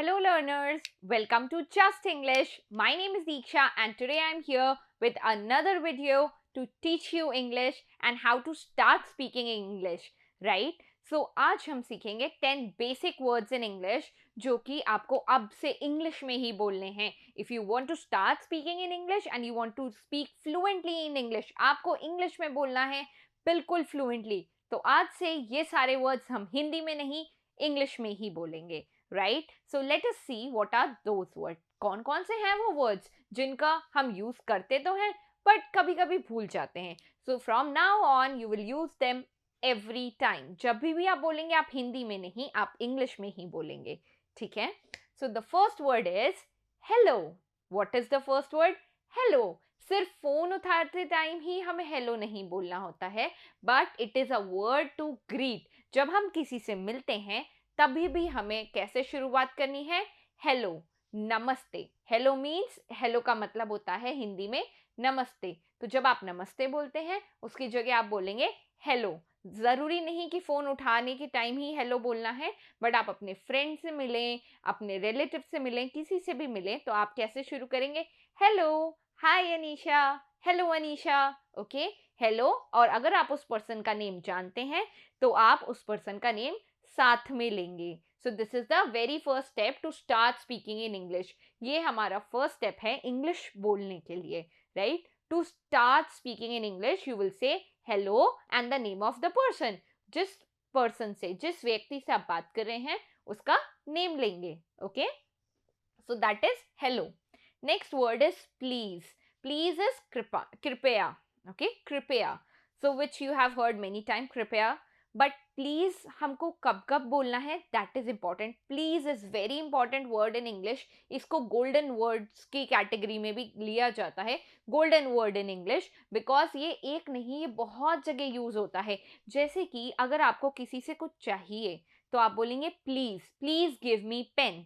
Hello learners, welcome to Just English. My name is Deeksha and today I am here with another video to teach you English and how to start speaking English, right? So आज हम सीखेंगे 10 basic words in English जो कि आपको अब से English में ही बोलने हैं. If you want to start speaking in English and you want to speak fluently in English, आपको English में बोलना है बिल्कुल fluently. तो आज से ये सारे words हम हिंदी में नहीं English में ही बोलेंगे. Right so let us see what are those word. कौन कौन से हैं वो वर्ड्स जिनका हम यूज करते तो हैं बट कभी कभी भूल जाते हैं. So from now on you will use them every time. जब भी आप बोलेंगे आप हिंदी में नहीं, आप इंग्लिश में ही बोलेंगे. ठीक है. So the first word is hello. What is the first word? Hello. सिर्फ फोन उठाते टाइम ही हमें हेलो नहीं बोलना होता है, but it is a word to greet. जब हम किसी से मिलते हैं तभी भी हमें कैसे शुरुआत करनी है? हेलो, नमस्ते. हेलो मीन्स, हेलो का मतलब होता है हिंदी में नमस्ते. तो जब आप नमस्ते बोलते हैं उसकी जगह आप बोलेंगे हेलो. जरूरी नहीं कि फोन उठाने के टाइम ही हेलो बोलना है, बट आप अपने फ्रेंड से मिलें, अपने रिलेटिव से मिलें, किसी से भी मिलें तो आप कैसे शुरू करेंगे? Hello, hi Anisha, hello Anisha. Okay, hello. और अगर आप उस पर्सन का नेम जानते हैं तो आप उस पर्सन का नेम साथ में लेंगे. So this is the very first step to start speaking in English. ये हमारा फर्स्ट स्टेप है इंग्लिश बोलने के लिए, right? To start speaking in English you will say hello and the name of the person. जिस person से, जिस व्यक्ति से आप बात कर रहे हैं उसका नेम लेंगे. Okay, so that is hello. Next word is please. Please is कृपया. ओके, कृपया. So which you have heard many time, कृपया. बट प्लीज हमको कब कब बोलना है, that is important. Please is very important word in English. इसको golden words की कैटेगरी में भी लिया जाता है, golden word in English, because ये एक नहीं, ये बहुत जगह यूज होता है. जैसे कि अगर आपको किसी से कुछ चाहिए तो आप बोलेंगे please. Please give me pen,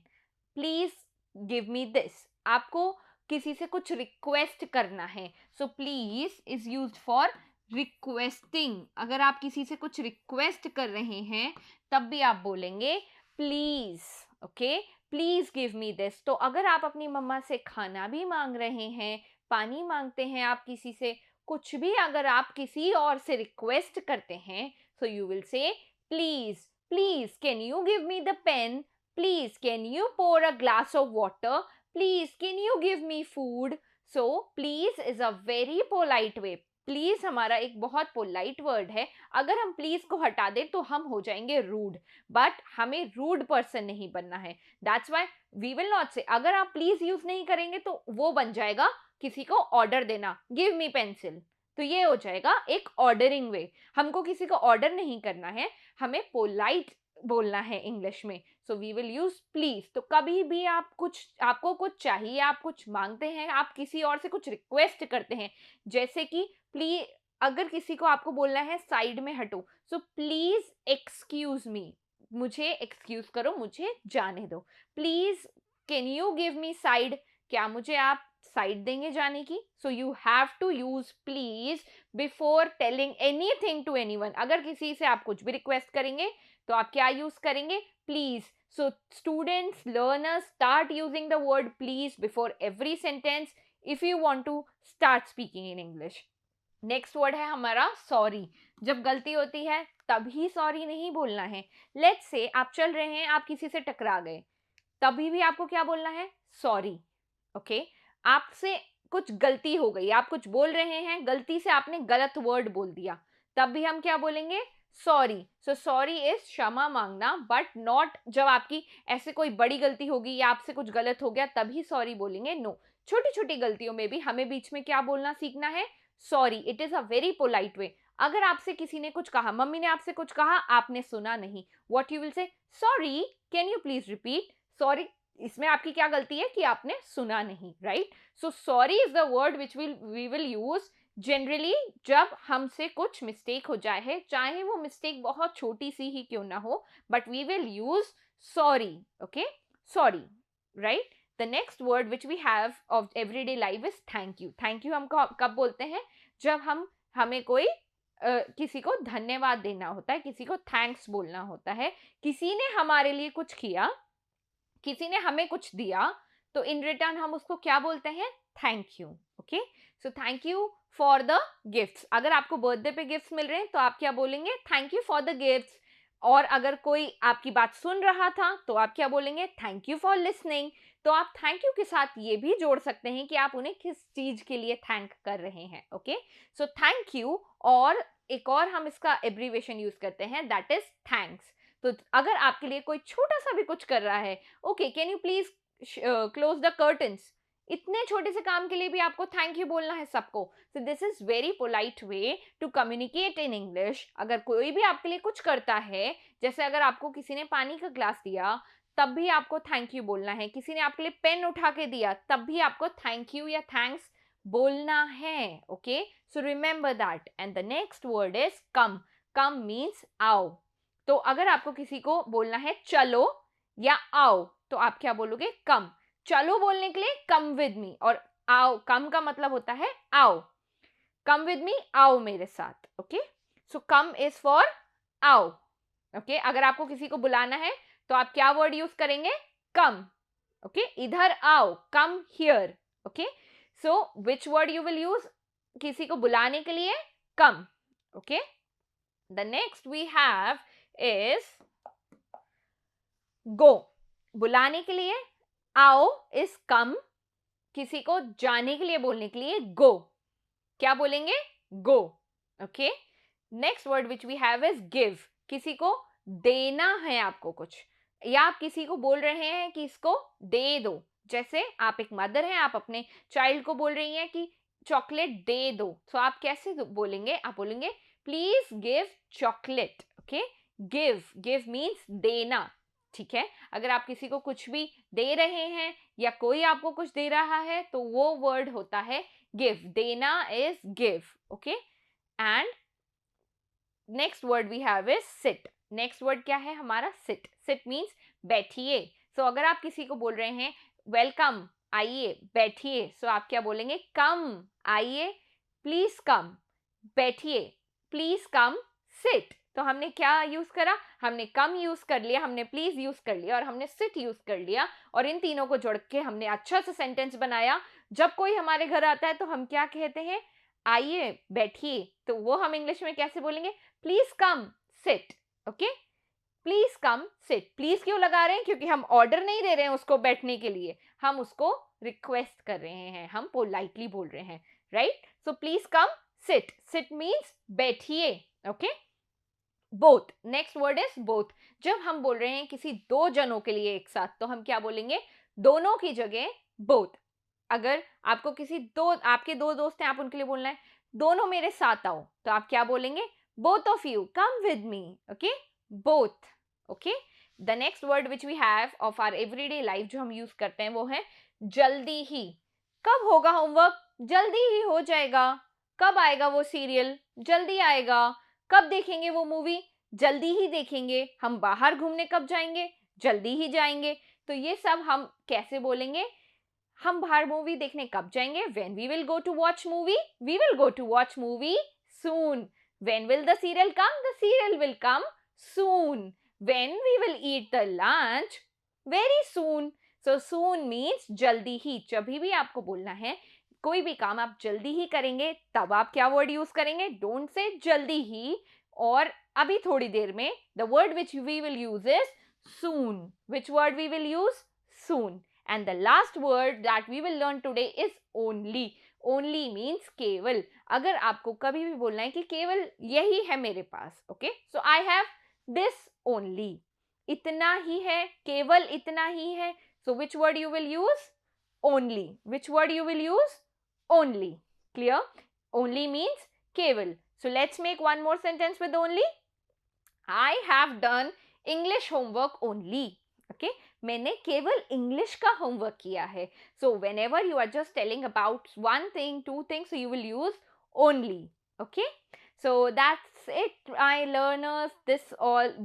please give me this. आपको किसी से कुछ रिक्वेस्ट करना है, so please is used for requesting. अगर आप किसी से कुछ रिक्वेस्ट कर रहे हैं तब भी आप बोलेंगे please. Okay, please give me this. तो अगर आप अपनी मम्मा से खाना भी मांग रहे हैं, पानी मांगते हैं, आप किसी से कुछ भी अगर आप किसी और से रिक्वेस्ट करते हैं, so you will say please. Please can you give me the pen, please can you pour a glass of water, please can you give me food. So please is a very polite way. Please हमारा एक बहुत polite word है. अगर हम please को हटा दें तो हम हो जाएंगे रूड, बट हमें रूड पर्सन नहीं बनना है. That's why we will not say. अगर आप प्लीज यूज नहीं करेंगे तो वो बन जाएगा किसी को ऑर्डर देना, गिव मी पेंसिल. तो ये हो जाएगा एक ऑर्डरिंग वे. हमको किसी को ऑर्डर नहीं करना है, हमें पोलाइट बोलना है इंग्लिश में. So we will use please. तो कभी भी आपको कुछ चाहिए, आप कुछ मांगते हैं, आप किसी और से कुछ रिक्वेस्ट करते हैं, जैसे कि प्लीज, अगर किसी को आपको बोलना है साइड में हटो, सो प्लीज एक्सक्यूज मी, मुझे एक्सक्यूज करो, मुझे जाने दो. Please can you give me side, क्या मुझे आप साइड देंगे जाने की? So you have to use please before telling anything to anyone. अगर किसी से आप कुछ भी रिक्वेस्ट करेंगे तो आप क्या यूज करेंगे? Please. So students, learners, start using the word please before every sentence if you want to start speaking in English. Next word है हमारा सॉरी. जब गलती होती है तभी सॉरी नहीं बोलना है. लेट्स से आप चल रहे हैं, आप किसी से टकरा गए, तभी भी आपको क्या बोलना है? सॉरी. ओके, आपसे कुछ गलती हो गई, आप कुछ बोल रहे हैं, गलती से आपने गलत वर्ड बोल दिया, तब भी हम क्या बोलेंगे? सॉरी. सो सॉरी इज क्षमा मांगना, बट नॉट जब आपकी ऐसे कोई बड़ी गलती होगी या आपसे कुछ गलत हो गया तभी सॉरी बोलेंगे. नो, छोटी छोटी गलतियों में भी हमें बीच में क्या बोलना सीखना है? Sorry. It is a very polite वे. अगर आपसे किसी ने कुछ कहा, मम्मी ने आपसे कुछ कहा, आपने सुना नहीं, what you will say? Sorry, can you please repeat. Sorry, इसमें आपकी क्या गलती है कि आपने सुना नहीं, right? So sorry is the word which we will use generally जब हमसे कुछ मिस्टेक हो जाए है, चाहे वो मिस्टेक बहुत छोटी सी ही क्यों ना हो, but we will use sorry. Okay, sorry, right? The next word which we have of everyday life is thank you. Thank you हम कब बोलते हैं? जब हमें कोई किसी को धन्यवाद देना होता है, किसी को थैंक्स बोलना होता है. किसी ने हमारे लिए कुछ किया, किसी ने हमें कुछ दिया तो इन रिटर्न हम उसको क्या बोलते हैं? Thank you. Okay, so thank you for the gifts. अगर आपको बर्थडे पे गिफ्ट्स मिल रहे हैं तो आप क्या बोलेंगे? Thank you for the gifts. और अगर कोई आपकी बात सुन रहा था तो आप क्या बोलेंगे? Thank you for listening. तो आप थैंक यू के साथ ये भी जोड़ सकते हैं कि आप उन्हें किस चीज के लिए थैंक कर रहे हैं. Okay, so thank you. और एक और हम इसका एब्रीवेशन यूज करते हैं, दैट इज थैंक्स. तो अगर आपके लिए कोई छोटा सा भी कुछ कर रहा है, okay, can you please close the curtains, इतने छोटे से काम के लिए भी आपको थैंक यू बोलना है सबको. So this is very polite way to communicate in English. अगर कोई भी आपके लिए कुछ करता है, जैसे अगर आपको किसी ने पानी का ग्लास दिया तब भी आपको थैंक यू बोलना है. किसी ने आपके लिए पेन उठा के दिया तब भी आपको थैंक यू या थैंक्स बोलना है. Okay, so remember that. And the next word is come. Come means आओ. तो अगर आपको किसी को बोलना है चलो या आओ तो आप क्या बोलोगे? कम. चलो बोलने के लिए कम विद मी, और आओ, कम का मतलब होता है आओ. कम विद मी, आओ मेरे साथ. Okay, so come is for आओ. ओके, अगर आपको किसी को बुलाना है तो आप क्या वर्ड यूज करेंगे? कम. ओके, इधर आओ, come here. Okay, so which word you will use किसी को बुलाने के लिए? Come. Okay, the next we have is go. बुलाने के लिए आओ इज कम. किसी को जाने के लिए बोलने के लिए गो. क्या बोलेंगे? Go. Okay, next word which we have is give. किसी को देना है आपको कुछ, या आप किसी को बोल रहे हैं कि इसको दे दो. जैसे आप एक मदर हैं, आप अपने चाइल्ड को बोल रही हैं कि चॉकलेट दे दो. तो आप कैसे बोलेंगे? आप बोलेंगे please give chocolate. Okay, give, give means देना. ठीक है, अगर आप किसी को कुछ भी दे रहे हैं या कोई आपको कुछ दे रहा है तो वो वर्ड होता है गिव. देना is give. Okay, and next word we have is sit. Next word क्या है हमारा? सिट. सिट मीन्स बैठिए. सो अगर आप किसी को बोल रहे हैं वेलकम, आइए, बैठिए, सो आप क्या बोलेंगे? कम, आइए, प्लीज कम, बैठिए, प्लीज कम, सिट. तो हमने क्या यूज करा? हमने कम यूज कर लिया, हमने प्लीज यूज कर लिया और हमने सिट यूज कर लिया, और इन तीनों को जोड़ के हमने अच्छा सा सेंटेंस बनाया. जब कोई हमारे घर आता है तो हम क्या कहते हैं? आइए, बैठिए. तो वो हम इंग्लिश में कैसे बोलेंगे? Please come seat. Okay, please come seat. Please क्यों लगा रहे हैं? क्योंकि हम ऑर्डर नहीं दे रहे हैं उसको बैठने के लिए, हम उसको रिक्वेस्ट कर रहे हैं, हम पोलाइटली बोल रहे हैं. Right, so please come sit. Sit means बैठिए. Okay, both. Next word is both. जब हम बोल रहे हैं किसी दो जनों के लिए एक साथ तो हम क्या बोलेंगे? दोनों की जगह बोथ. अगर आपको किसी आपके दो दोस्त हैं, आप उनके लिए बोलना है दोनों मेरे साथ आओ, तो आप क्या बोलेंगे? Both of you come with me. Okay, both. Okay, the next word which we have of our everyday life जो हम यूज करते हैं वो है जल्दी ही. कब होगा होमवर्क? जल्दी ही हो जाएगा. कब आएगा वो सीरियल? जल्दी आएगा. कब देखेंगे वो मूवी? जल्दी ही देखेंगे. हम बाहर घूमने कब जाएंगे? जल्दी ही जाएंगे. तो ये सब हम कैसे बोलेंगे? हम बाहर मूवी देखने कब जाएंगे? When we will go to watch movie? We will go to watch movie soon. When will the serial come? The serial will come soon. When we will eat the lunch? Very soon. So soon means जल्दी ही. जब भी आपको बोलना है कोई भी काम आप जल्दी ही करेंगे तब आप क्या वर्ड यूज करेंगे? डोंट से जल्दी ही. और अभी थोड़ी देर में the word which we will use is soon. Which word we will use? Soon. And the last word that we will learn today is only. Only means केवल. अगर आपको कभी भी बोलना है कि केवल यही है मेरे पास, okay, so I have this only. इतना ही है, केवल इतना ही है. So which word you will use? Only. Which word you will use? Only. Clear? Only means केवल. So let's make one more sentence with only. I have done English homework only. Okay, मैंने केवल English का homework किया है. So whenever you are just telling about one thing, two things, you will use only. Okay, so that's it my learners.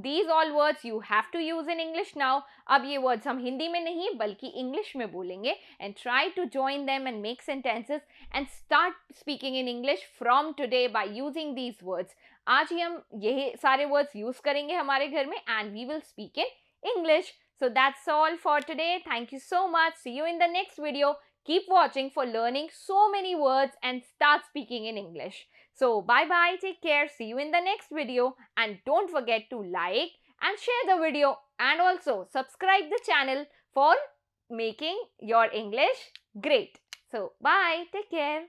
these all words you have to use in English now. अब ये words हम हिंदी में नहीं बल्कि English में बोलेंगे. And try to join them and make sentences and start speaking in English from today by using these words. आज ही हम यही सारे words use करेंगे हमारे घर में and we will speak in English. So that's all for today. Thank you so much. See you in the next video. Keep watching for learning so many words and start speaking in English. So bye bye, take care, see you in the next video, and don't forget to like and share the video and also subscribe the channel for making your English great. So bye, take care.